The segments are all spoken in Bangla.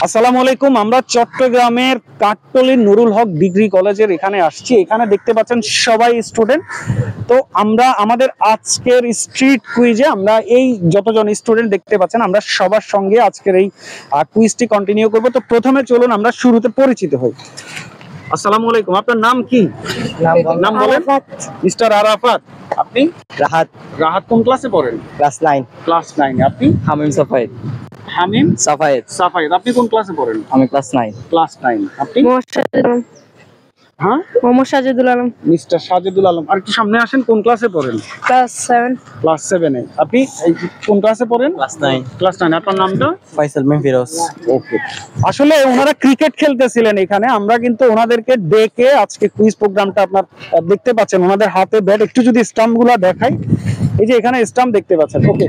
আসসালামু আলাইকুম। আমরা চট্টগ্রামের কাঠতলী নুরুল হক ডিগ্রি কলেজের এখানে আসছি। এখানে দেখতে পাচ্ছেন সবাই স্টুডেন্ট। তো আমরা আমাদের আজকের স্ট্রিট কুইজে আমরা এই যতজন স্টুডেন্ট দেখতে পাচ্ছেন আমরা সবার সঙ্গে আজকের এই কুইজটি কন্টিনিউ করব। তো প্রথমে চলুন আমরা শুরুতে পরিচিত হই। আসসালামু আলাইকুম, আপনার নাম কি? নাম বলেন। মিস্টার আরাফাত। আপনি? রাহাত। রাহাত কোন ক্লাসে পড়েন? ক্লাস 9। ক্লাস 9। আপনি? হামিম সাফায়েত। হামিম সাফায়েত। সাফায়েত। আপনি কোন ক্লাসে পড়েন? আমি ক্লাস 9। ক্লাস 9। আপনি? হ্যাঁ, মোহাম্মদ সাজেদুল আলম। মিস্টার সাজেদুল আলম। আর একটু সামনে আসেন। কোন ক্লাসে পড়েন? ক্লাস 7। ক্লাস 7 এ। আপনি কোন ক্লাসে পড়েন? ক্লাস 9। ক্লাস 9। আপনার নামটা? ফয়সাল বিন ফিরোজ। ওকে। আসলে ওনারা ক্রিকেট খেলতেছিলেন এখানে, আমরা কিন্তু ওনাদেরকে ডেকে আজকে কুইজ প্রোগ্রামটা আপনার দেখতে পাচ্ছেন। ওনাদের হাতে ব্যাট, একটু যদি স্টাম্পগুলো দেখাই, এই যে এখানে স্টাম্প দেখতে পাচ্ছেন। ওকে,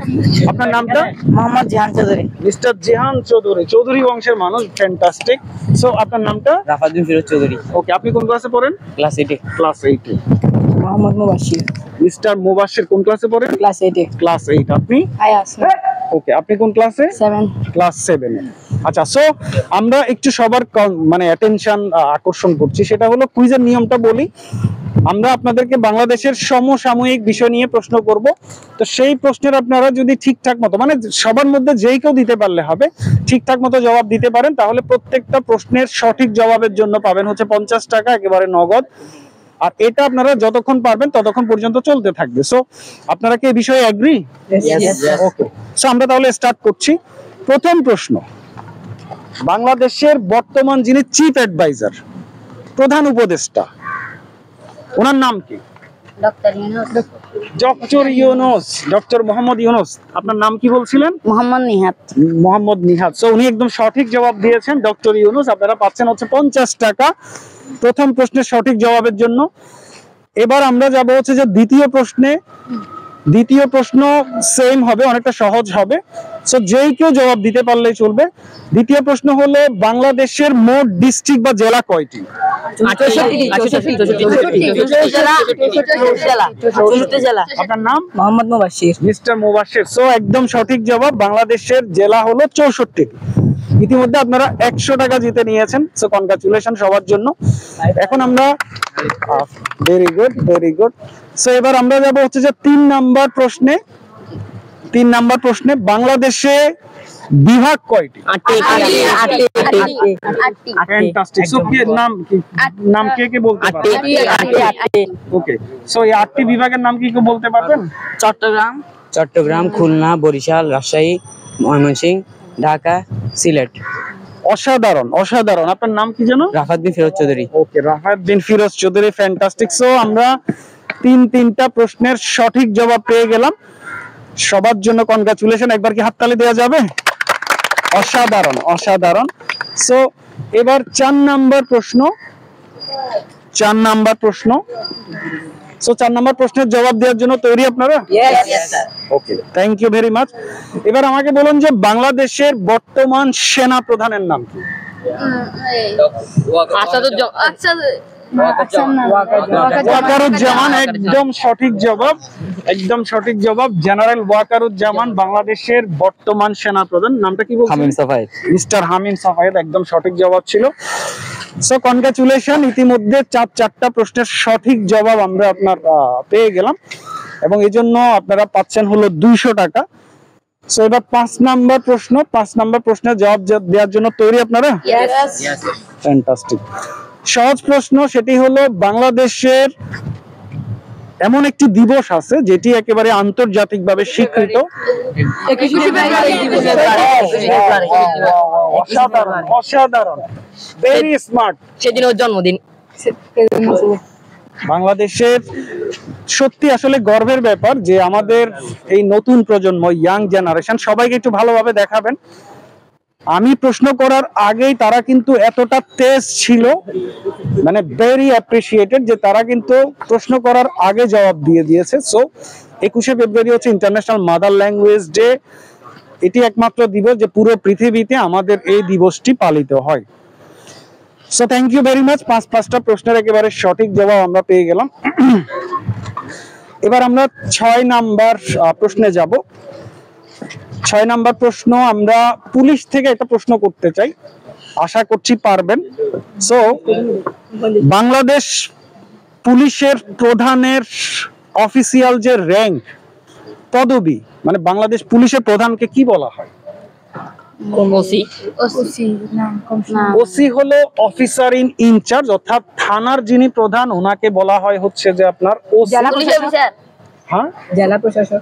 আপনার নামটা? মোহাম্মদ জিহান চৌধুরী। মিস্টার জিহান চৌধুরী। চৌধুরী বংশের মানুষ, ফ্যান্টাস্টিক। সো আপনার নামটা? রাফাত বিন ফিরোজ চৌধুরী। ওকে, আপনি কোন ক্লাসে পড়েন? ক্লাস 8 এ। ক্লাস 8 এ। মোহাম্মদ মুবাশশির। মিস্টার মুবাশশির কোন ক্লাসে পড়েন? ক্লাস 8 এ। ক্লাস 8। আপনি? আয়াস। ওকে, আপনি কোন ক্লাসে? 7। ক্লাস 7 এ। আচ্ছা, সো আমরা একটু সবার মানে অ্যাটেনশন আকর্ষণ করছি, সেটা হলো কুইজের নিয়মটা বলি। আমরা আপনাদেরকে বাংলাদেশের সমসাময়িক বিষয় নিয়ে প্রশ্ন করব। তো সেই প্রশ্নের আপনারা যদি ঠিকঠাক মতো, মানে সবার মধ্যে যেই কেউ দিতে পারলে হবে, ঠিকঠাক মতো জবাব দিতে পারেন, তাহলে প্রত্যেকটা প্রশ্নের সঠিক জবাবের জন্য পাবেন হচ্ছে 50 টাকা একেবারে নগদ। আর এটা আপনারা যতক্ষণ পারবেন ততক্ষণ পর্যন্ত চলতে থাকবে। সো আপনারা কি এই বিষয়ে এগ্রি? ওকে, সো আমরা তাহলে স্টার্ট করছি। প্রথম প্রশ্ন, বাংলাদেশের বর্তমান যিনি চিফ অ্যাডভাইজার, প্রধান উপদেষ্টা, ওনার নাম কি? Doctor Yunus. Doctor Yunus, doctor Mohammad Yunus. আপনার নাম কি বলছিলেন? মোহাম্মদ নিহাত। মোহাম্মদ নিহাত। সো উনি একদম সঠিক জবাব দিয়েছেন, ডক্টর ইউনূস। আপনারা পাচ্ছেন হচ্ছে 50 টাকা প্রথম প্রশ্নের সঠিক জবাবের জন্য। এবার আমরা যাব হচ্ছে যে দ্বিতীয় প্রশ্নে। দ্বিতীয় প্রশ্ন সেম হবে, অনেকটা সহজ হবে। সো যেই কেউ জবাব দিতে পারলেই চলবে। দ্বিতীয় প্রশ্ন হলো বাংলাদেশের মোট ডিস্ট্রিক্ট বা জেলা কয়টি? আপনার নাম? মোহাম্মদ মুবাশশির। মিস্টার মুবাশশির। সো একদম সঠিক জবাব, বাংলাদেশের জেলা হলো 64টি। ইতিমধ্যে আপনারা 100 টাকা জিতে নিয়েছেন। সো কনগ্রাচুলেশন সবার জন্য। এখন আমরা very good, very good. So এবার আমরা যাব হচ্ছে যে 3 নাম্বার প্রশ্নে। 3 নাম্বার প্রশ্নে, বাংলাদেশে বিভাগ কয়টি? 8টি। ফ্যান্টাস্টিক। সো কি নাম কে বলতে পারবেন? ওকে, সো এই 8টি বিভাগের নাম কি কেউ বলতে পারবেন? চট্টগ্রাম, খুলনা, বরিশাল, রাজশাহী, ময়মনসিংহ, ঢাকা, সিলেট। অসাধারণ, অসাধারণ। আপনার নাম কি যেন? রাফাত বিন ফিরোজ চৌধুরী। ওকে, রাফাত বিন ফিরোজ চৌধুরী। ফ্যান্টাস্টিক। সো আমরা 3টা প্রশ্নের সঠিক জবাব পেয়ে গেলাম। সবার জন্য কনগ্রাচুলেশন। একবার কি হাততালি দেওয়া যাবে? অসাধারণ, অসাধারণ। সো এবার 4 নাম্বার প্রশ্ন। 4 নাম্বার প্রশ্ন। সো 4 নাম্বার প্রশ্নের জবাব দেওয়ার জন্য তৈরি আপনারা? ওকে, থ্যাংক ইউ ভেরি মাচ। এবার আমাকে বলুন যে বাংলাদেশের বর্তমান সেনা প্রধানের নাম কি? ওয়াকারুজ্জামান। একদম সঠিক জবাব, একদম সঠিক জবাব। জেনারেল ওয়াকারুজ্জামান বাংলাদেশের বর্তমান সেনা প্রধান। নামটা কি বলছেন? হামিম সাফায়েত। মিস্টার হামিম সাফায়েত। একদম সঠিক জবাব ছিল। সো কনগ্রাচুলেশন, ইতিমধ্যে 4টা প্রশ্নের সঠিক জবাব আমরা আপনার পেয়ে গেলাম, এবং এই জন্য আপনারা পাচ্ছেন হলো 200 টাকা। সো এবার 5 নাম্বার প্রশ্ন। 5 নাম্বার প্রশ্নের জবাব দেওয়ার জন্য তৈরি আপনারা? ফ্যান্টাস্টিক। সহজ প্রশ্ন, সেটি হলো বাংলাদেশের এমন একটি দিবস আছে যেটি একেবারে আন্তর্জাতিকভাবে স্বীকৃত। অসাধারণ, অসাধারণ, ভেরি স্মার্ট। সেদিন ওর জন্মদিন। বাংলাদেশের সত্যি আসলে গর্বের ব্যাপার যে আমাদের এই নতুন প্রজন্ম, ইয়াং জেনারেশন, সবাইকে একটু ভালোভাবে দেখাবেন। আমি প্রশ্ন করার আগেই তারা কিন্তু এতটা তেজ ছিল, মানে ভেরি অ্যাপ্রিসিয়েটেড, যে তারা কিন্তু প্রশ্ন করার আগে জবাব দিয়ে দিয়েছে। সো 21শে ফেব্রুয়ারি হচ্ছে ইন্টারন্যাশনাল মাদার ল্যাঙ্গুয়েজ ডে। এটি একমাত্র দিবস যে পুরো পৃথিবীতে আমাদের এই দিবসটি পালিত হয়। So thank you very much. 5টা প্রশ্নের একেবারে সঠিক জবাব আমরা পেয়ে গেলাম। এবার আমরা 6 নাম্বার প্রশ্নে যাব। 6 নাম্বার প্রশ্ন আমরা পুলিশ থেকে একটা প্রশ্ন করতে চাই, আশা করছি পারবেন। সো বাংলাদেশ পুলিশের প্রধানের অফিসিয়াল যে র্যাঙ্ক, পদবি, মানে বাংলাদেশ পুলিশের প্রধানকে কি বলা হয়? ওসি। ওসি হলো অফিসার ইন ইনচার্জ, অর্থাৎ থানার যিনি প্রধান ওনাকে বলা হয় হচ্ছে যে আপনার ওসি। Police officer. হ্যাঁ, জেলা প্রশাসক।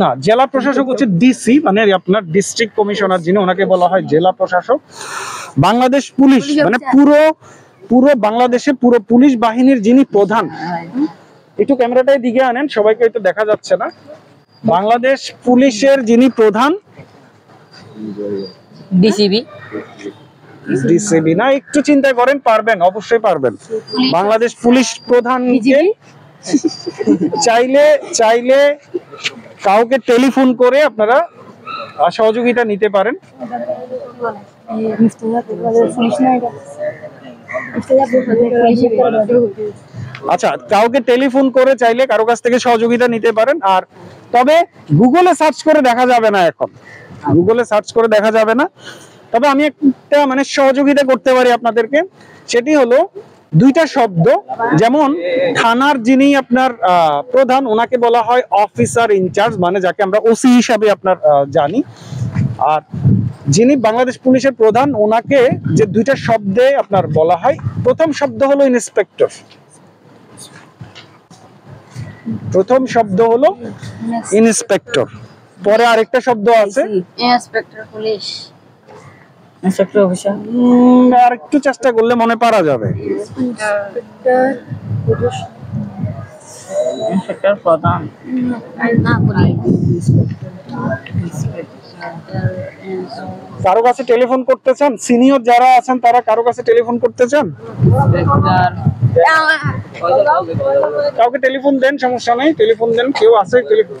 না, জেলা প্রশাসক হচ্ছে ডিসি, মানে আপনার ডিস্ট্রিক্ট কমিশনার যিনি, ওনাকে বলা হয় জেলা প্রশাসক। বাংলাদেশ পুলিশ মানে পুরো বাংলাদেশে পুরো পুলিশ বাহিনীর যিনি প্রধান, একটু ক্যামেরাটাই দিকে আনেন, সবাইকে হয়তো দেখা যাচ্ছে না। বাংলাদেশ পুলিশের যিনি প্রধান, ডিসিবি। ডিসিবি না, একটু চিন্তা করেন, পারবেন, অবশ্যই পারবেন। বাংলাদেশ পুলিশ প্রধানকে চাইলে কাউকে টেলিফোন করে আপনারা সহযোগিতা নিতে পারেন। আচ্ছা, কাউকে টেলিফোন করে চাইলে কারো কাছ থেকে সহযোগিতা নিতে পারেন। আর তবে গুগলে সার্চ করে দেখা যাবে না, এখন গুগলে সার্চ করে দেখা যাবে না। তবে আমি একটা মানে সহযোগিতা করতে পারি আপনাদেরকে, সেটি হলো দুইটা শব্দ, যেমন থানার যিনি আপনার প্রধান ওনাকে বলা হয় অফিসার ইনচার্জ, মানে যাকে আমরা ওসি হিসাবে আপনার জানি। আর যিনি বাংলাদেশ পুলিশের প্রধান ওনাকে যে দুইটা শব্দে আপনার বলা হয়, প্রথম শব্দ হলো ইন্সপেক্টর, প্রথম শব্দ হলো ইন্সপেক্টর, পরে আরেকটা শব্দ আছে ইন্সপেক্টর পুলিশ। Inspector officer. আর একটু চেষ্টা করলে মনে পারা যাবে। ইন্সপেক্টর প্রধান। না, পুলিশ। কারো কাছে টেলিফোন করতে চান? সিনিয়র যারা আছেন তারা কারো কাছে টেলিফোন করতে চান? কাউকে টেলিফোন দেন, সমস্যা নেই, টেলিফোন দেন। কেউ আছে টেলিফোন?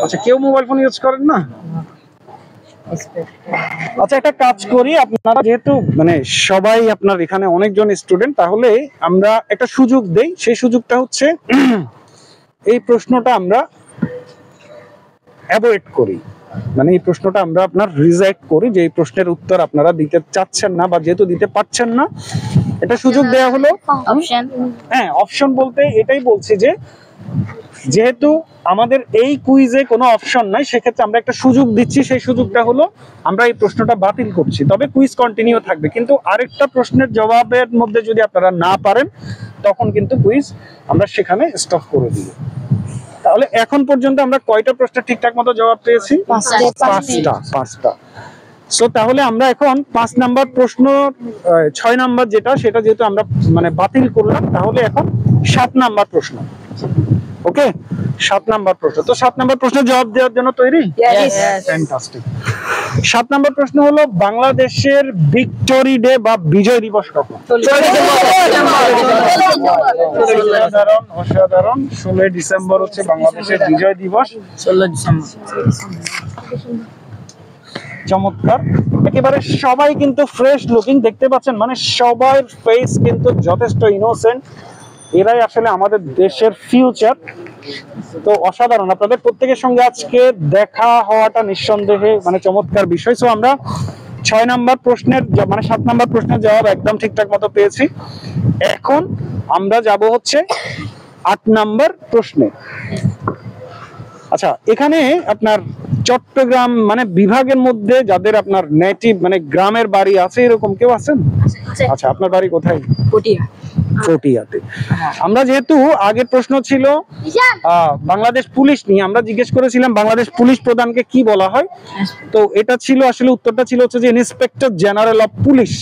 আচ্ছা, কেউ মোবাইল ফোন ইউজ করেন না? আচ্ছা, একটা কাজ করি, আপনারা যেহেতু মানে সবাই আপনার এখানে অনেকজন স্টুডেন্ট, তাহলে আমরা একটা সুযোগ দেই। সেই সুযোগটা হচ্ছে এই প্রশ্নটা আমরা অ্যাভয়েড করি, মানে এই প্রশ্নটা আমরা আপনার রিজেক্ট করি, যে এই প্রশ্নের উত্তর আপনারা দিতে চাচ্ছেন না বা যেহেতু দিতে পারছেন না, এটা সুযোগ দেয়া হলো। অপশন। হ্যাঁ, অপশন বলতে এটাই বলছি যে যেহেতু আমাদের এই কুইজে কোনো অপশন নাই, সেক্ষেত্রে আমরা একটা সুযোগ দিচ্ছি। সেই সুযোগটা হলো আমরা এই প্রশ্নটা বাতিল করছি, তবে কুইজ কন্টিনিউ থাকবে। কিন্তু আরেকটা প্রশ্নের জবাবের মধ্যে যদি আপনারা না পারেন, তখন কিন্তু কুইজ আমরা সেখানে স্টপ করে দিব। তাহলে এখন পর্যন্ত আমরা কয়টা প্রশ্নের ঠিকঠাক মতো জবাব পেয়েছি? পাঁচটা। সো তাহলে আমরা এখন 5 নাম্বার প্রশ্ন, 6 নাম্বার যেটা, সেটা যেহেতু আমরা মানে বাতিল করলাম, তাহলে এখন 7 নাম্বার প্রশ্ন। ওকে, 7 নাম্বার প্রশ্ন। তো 7 নাম্বার প্রশ্নের জবাব দেওয়ার জন্য তৈরি? ফ্যান্টাস্টিক। 7 নাম্বার প্রশ্ন হলো বাংলাদেশের ভিক্টোরি ডে বা বিজয় দিবস কখন? অসাধারণ। 16 ডিসেম্বর হচ্ছে বাংলাদেশের বিজয় দিবস। 16 ডিসেম্বর। চমৎকার, একেবারে সবাই কিন্তু ফ্রেশ লুকিং, দেখতে পাচ্ছেন, মানে সবার ফেস কিন্তু যথেষ্ট ইনোসেন্ট। এরাই আসলে আমাদের দেশের ফিউচার। তো অসাধারণ, আপনাদের প্রত্যেকের সঙ্গে আজকে দেখা হওয়াটা নিঃসন্দেহে মানে চমৎকার বিষয়। সো আমরা 6 নাম্বার প্রশ্নের মানে 7 নাম্বার প্রশ্নের জবাব একদম ঠিকঠাক মতো পেয়েছি। এখন আমরা যাব হচ্ছে 8 নাম্বার প্রশ্নে। আচ্ছা, এখানে আপনার চট্টগ্রাম মানে বিভাগের মধ্যে যাদের আপনার নেটিভ মানে গ্রামের বাড়ি আছে, এরকম কেউ আছেন? আচ্ছা, আপনার বাড়ি কোথায়? পটিয়া। পটিয়াতে। আমরা যেহেতু আগের প্রশ্ন ছিল বাংলাদেশ পুলিশ নিয়ে, আমরা জিজ্ঞেস করেছিলাম বাংলাদেশ পুলিশ প্রধানকে কি বলা হয়। তো এটা ছিল আসলে উত্তরটা ছিল হচ্ছে যে ইন্সপেক্টর জেনারেল অফ পুলিশ,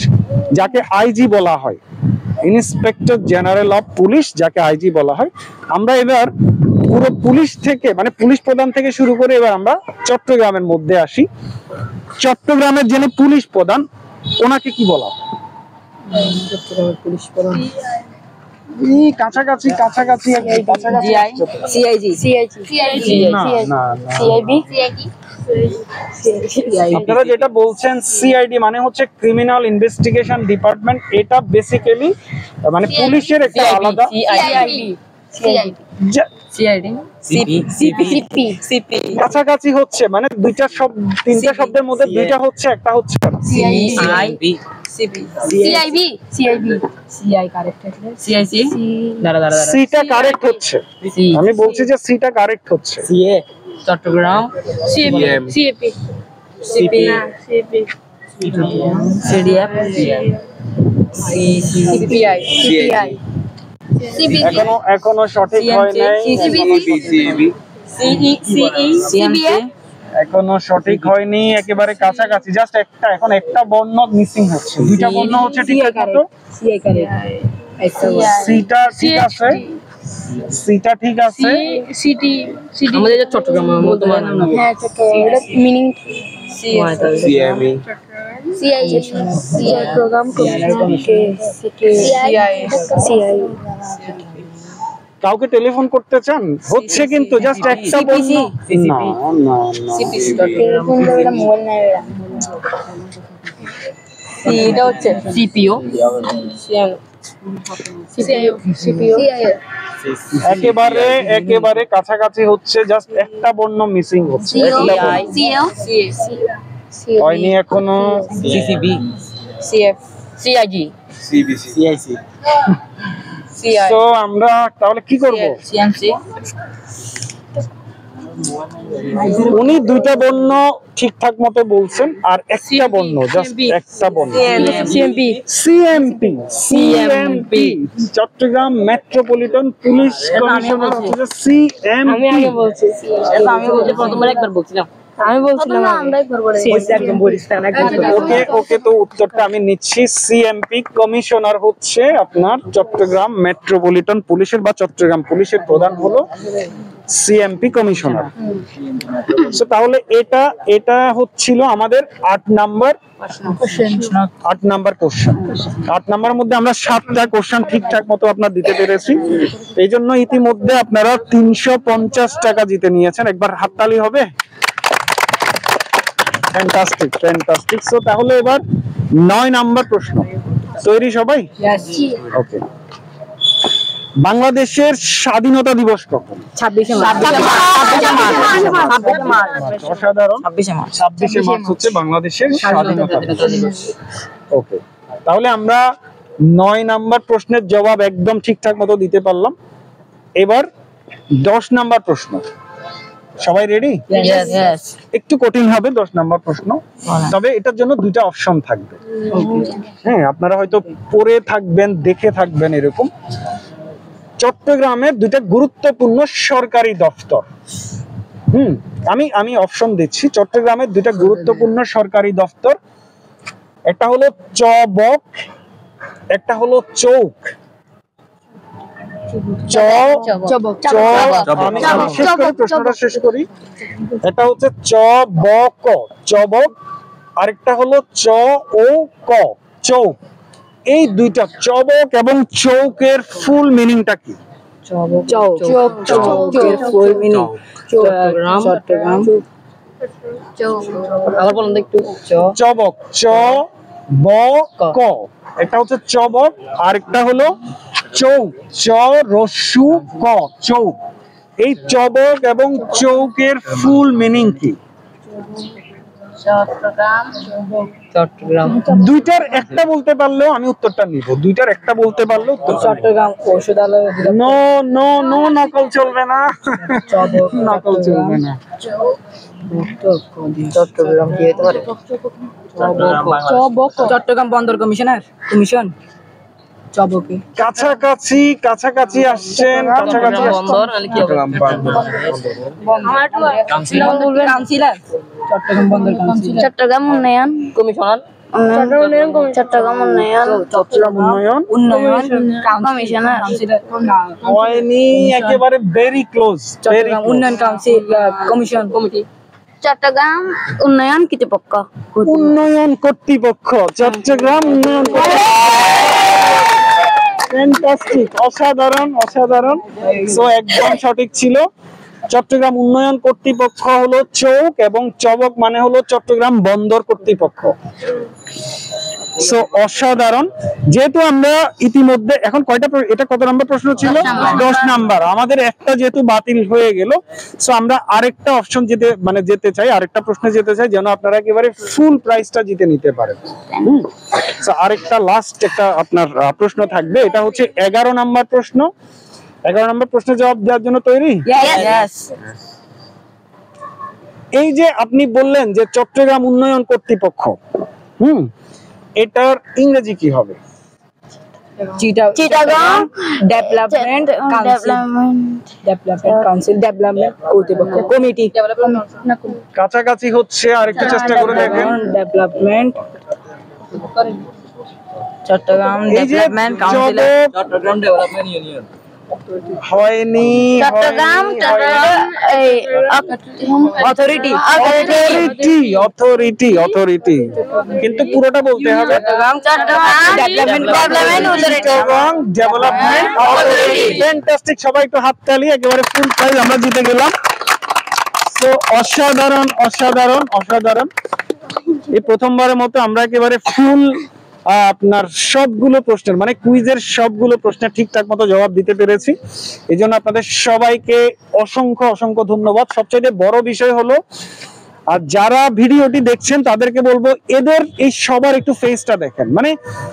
যাকে আইজি বলা হয়। ইন্সপেক্টর জেনারেল অফ পুলিশ, যাকে আইজি বলা হয়। আমরা এবার পুরো পুলিশ থেকে মানে পুলিশ প্রধান থেকে শুরু করে এবার আমরা চট্টগ্রামের মধ্যে আসি। চট্টগ্রামের যিনি পুলিশ প্রধান ওনাকে কি বলা হয়? চট্টগ্রামের পুলিশ প্রধান কাছাকাছি আপনারা যেটা বলছেন সিআইডি মানে হচ্ছে ক্রিমিনাল ইনভেস্টিগেশন ডিপার্টমেন্ট। এটা বেসিক্যালি মানে পুলিশের একটা আলাদা CID সিআইডি CP কাছাকাছি হচ্ছে, মানে দুইটা শব্দ, তিনটা শব্দের মধ্যে দুইটা হচ্ছে, একটা হচ্ছে না। CIB সিআই কারেক্ট আছে সিআইসি দাঁড়া সিটা কারেক্ট হচ্ছে, আমি বলছি যে সিটা কারেক্ট হচ্ছে। CA Chittagong CM CAP CP CDF CPI CBC এখনো সঠিক হয় নাই, CBA এখনো সঠিক হয়নি, একেবারে কাছাকাছি, জাস্ট একটা, এখন একটা বর্ণ মিসিং হচ্ছে, দুইটা বর্ণ হচ্ছে ঠিক মতো। সিআই কারেক্ট সিটা ঠিক আছে, সিটা ঠিক আছে, CT আমাদের যে চট্টগ্রাম বর্তমান হ্যাঁ এটা meaning CME CI programme CI কাউকে টেলিফোন করতে চান? হচ্ছে কিন্তু জাস্ট একটা বর্ণ। না না না, টেলিফোন করে মোবাইল নাই এটা হচ্ছে সিপিও CPO একেবারে একেবারে কাছাকাছি হচ্ছে, জাস্ট একটা বর্ণ মিসিং হচ্ছে, একটা বর্ণ। হয়নি এখনো। CCB CF CIG CBC CI তো আমরা তাহলে কি করব? সিএমসি উনি দুইটা বর্ণ ঠিকঠাক মতো বলছেন, আর একটা বর্ণ, জাস্ট একটা বর্ণ, CMP CMP CMP Chittagong metropolitan police commissioner হচ্ছে সিএমপি। প্রথমবার একবার বলছিলাম আমরা একবার বলে একদম বলিস্তান ওকে ওকে, তো উত্তরটা আমি নিচ্ছি, সিএমপি কমিশনার হচ্ছে আপনার চট্টগ্রাম মেট্রোপলিটন পুলিশের বা চট্টগ্রাম পুলিশের প্রধান হলো সিএমপি কমিশনার। সো তাহলে এটা হচ্ছিল আমাদের 8 নাম্বার কোশ্চেন। 8 নাম্বারের মধ্যে আমরা 7টা কোশ্চেন ঠিকঠাক মতো আপনার দিতে পেরেছি, এই জন্য ইতিমধ্যে আপনারা 350 টাকা জিতে নিয়েছেন। একবার হাততালি হবে। Fantastic fantastic. সো তাহলে এবার 9 নাম্বার প্রশ্ন, তৈরি সবাই? ওকে। বাংলাদেশের স্বাধীনতা দিবস কখন? 26 মার্চ অসাধারণ। 26 মার্চ হচ্ছে বাংলাদেশের স্বাধীনতা দিবস। ওকে, তাহলে আমরা 9 নাম্বার প্রশ্নের জবাব একদম ঠিকঠাক মতো দিতে পারলাম। এবার 10 নাম্বার প্রশ্ন, সবাই রেডি? ইয়েস একটু কঠিন হবে 10 নাম্বার প্রশ্ন, তবে এটার জন্য দুইটা অপশন থাকবে। হ্যাঁ, আপনারা হয়তো পড়ে থাকবেন, দেখে থাকবেন এরকম। চট্টগ্রামের দুইটা গুরুত্বপূর্ণ সরকারি দপ্তর, আমি অপশন দিচ্ছি। চট্টগ্রামের দুইটা গুরুত্বপূর্ণ সরকারি দপ্তর, একটা হলো চবক, একটা হলো চৌক। আমি শেষ করি, প্রশ্নটা শেষ করি। এটা হচ্ছে চবক, চবক, আরেকটা হলো চৌক। এই দুইটা চবক এবং চৌকের ফুল মিনিংটা কি? চট্টগ্রাম আবার বলুন তো একটু চবক, চবক, একটা হচ্ছে চবক, আরেকটা হলো চৌক, চৌক। এই চবক এবং চৌকের ফুল মিনিং কি? চট্টগ্রাম দুইটার একটা বলতে পারলেও আমি উত্তরটা নিব, দুইটার একটা বলতে পারলেও চট্টগ্রাম ঔষধালয় নো নো নো, নকল চলবে না, নকল চলবে না। চট্টগ্রাম কি হতে পারে? চট্টগ্রাম বন্দর কমিশন চবকে কাছাকাছি আসছেন, কাছাকাছি বন্দর নাকি কি হবে? কাউন্সিলর চট্টগ্রাম বন্দর কাউন্সিলর চট্টগ্রাম উন্নয়ন কমিশনার চট্টগ্রাম উন্নয়ন কমিশনার হয়নি, একেবারে ভেরি ক্লোজ। চট্টগ্রাম উন্নয়ন কাউন্সিল কমিশন কমিটি চট্টগ্রাম উন্নয়ন কর্তৃপক্ষ চট্টগ্রাম উন্নয়ন ফ্যান্টাস্টিক, অসাধারণ। সো একদম সঠিক ছিল। চট্টগ্রাম উন্নয়ন কর্তৃপক্ষ হলো চৌক, এবং চবক মানে হলো চট্টগ্রাম বন্দর কর্তৃপক্ষ। সো অসাধারণ। যেহেতু আমরা ইতিমধ্যে এখন এটা কত নাম্বার প্রশ্ন ছিল? 10 নাম্বার। আমাদের একটা যেহেতু বাতিল হয়ে গেল, সো আমরা আরেকটা অপশন যেতে চাই, আরেকটা প্রশ্নে যেতে চাই, যেন আপনারা একেবারে ফুল প্রাইসটা জিতে নিতে পারেন। সো আরেকটা লাস্ট একটা আপনার প্রশ্ন থাকবে, এটা হচ্ছে 11 নাম্বার প্রশ্ন। 11 নাম্বার প্রশ্নের জবাব দেওয়ার জন্য তৈরি? Yes. এই যে আপনি বললেন যে চট্টগ্রাম উন্নয়ন কর্তৃপক্ষ, এটার ইংরেজি কি হবে? চিটাগাং ডেভেলপমেন্ট কর্তৃপক্ষ কমিটি কাছাকাছি হচ্ছে, আরেকটু চেষ্টা করে দেখেন। ডেভেলপমেন্ট চট্টগ্রাম এই যে ডেভেলপমেন্ট কাউন্সিল জবাব চট্টগ্রাম ডেভেলপমেন্ট ইউনিয়ন। হয়নি। চট্টগ্রাম অথরিটি অথরিটি কিন্তু পুরোটা বলতে হবে। Chittagong development authority. ফ্যান্টাস্টিক, সবাই একটু হাততালি। একেবারে ফুল প্রাইজ আমরা জিতে গেলাম। তো অসাধারণ অসাধারণ অসাধারণ। এই প্রথমবারের মতো আমরা একেবারে ফুল আপনার সবগুলো প্রশ্নের মানে কুইজের সবগুলো প্রশ্নের ঠিকঠাক মতো জবাব দিতে পেরেছি। এই জন্য আপনাদের সবাইকে অসংখ্য অসংখ্য ধন্যবাদ। সবচেয়ে বড় বিষয় হলো, আর যারা ভিডিওটি দেখছেন তাদেরকে বলবো, এদের এই সবার একটু ফেসটা দেখেন। মানে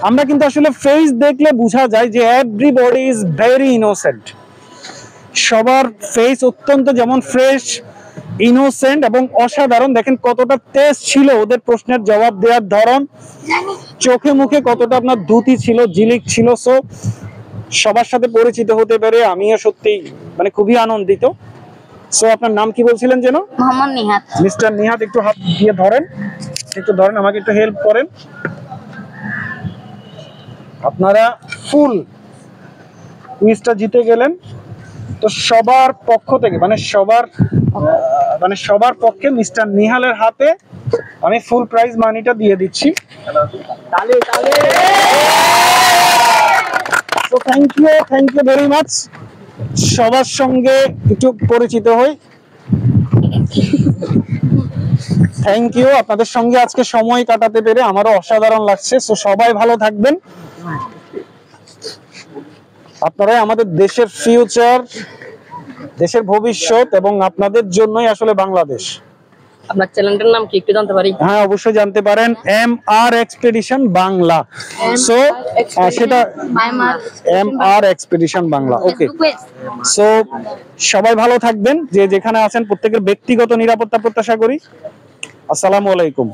আমরা কিন্তু আসলে ফেস দেখলে বোঝা যায় যে এভরিবডি ইজ ভেরি ইনোসেন্ট। সবার ফেস অত্যন্ত যেমন ফ্রেশ, ইনোসেন্ট এবং অসাধারণ। দেখেন কতটা তেজ ছিল ওদের প্রশ্নের জবাব দেওয়ার ধরন, চোখে মুখে কতটা আপনার দ্যুতি ছিল, ঝিলিক ছিল। সো সবার সাথে পরিচিত হতে পেরে আমিও সত্যি মানে খুবই আনন্দিত। সো আপনার নাম কি বলছিলেন যেন? মোহাম্মদ নিহাত। মিস্টার নিহাত, একটু হাত দিয়ে ধরেন, আমাকে একটু হেল্প করেন। আপনারা ফুল কুইজটা জিতে গেলেন। তো সবার পক্ষ থেকে সবার পক্ষে মিস্টার নিহালের হাতে আমি ফুল প্রাইজ মানিটা দিয়ে দিচ্ছি। তো থ্যাংক ইউ ভেরি মাচ। সবার সঙ্গে একটু পরিচিত হই। থ্যাংক ইউ, আপনাদের সঙ্গে আজকে সময় কাটাতে পেরে আমারও অসাধারণ লাগছে। সো সবাই ভালো থাকবেন। আপনারাই আমাদের দেশের ফিউচার, দেশের ভবিষ্যৎ, এবং আপনাদের জন্যই আসলে বাংলাদেশ। আপনার চ্যানেলটার নাম কি একটু জানতে পারি? হ্যাঁ, অবশ্যই জানতে পারেন, MR এক্সপেডিশন বাংলা। সো সেটা MR এক্সপেডিশন বাংলা। ওকে, সো সবাই ভালো থাকবেন, যে যেখানে আছেন প্রত্যেকের ব্যক্তিগত নিরাপত্তা প্রত্যাশা করি। আসসালামু আলাইকুম।